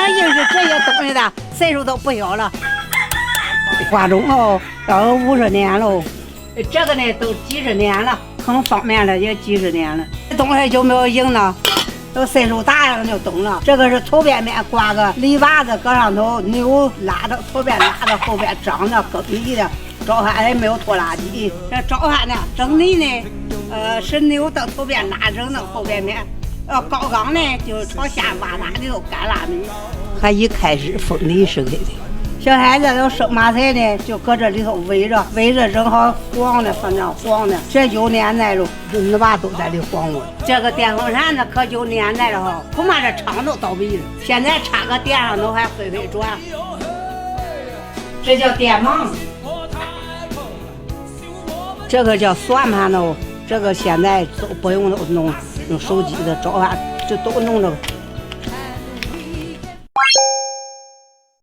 硬是这些东西的，岁数都不小了。花种哦，到50年喽，这个呢都几十年了，很方便了，也几十年了。这东西就没有硬了，都岁数大了就懂了。这个是头边面挂个篱笆子搁上头，牛拉到头边拉到后边长的耕地的，早饭也没有拖拉机。这早饭呢整理呢，是牛到头边拉整的后边面。高岗呢就是朝下挖拉的都干拉米，还一开始封地是给的。小孩子要生麻菜呢，就搁这里头围着，正好黄的，反正黄的，这有年代了，你娃都在里黄过。这个电风扇呢可有年代了哈，恐怕这厂都倒闭了，现在插个电上都还飞飞转。这叫电芒，这个叫算盘喽，这个现在都不用弄手机的，早晚就都弄这个。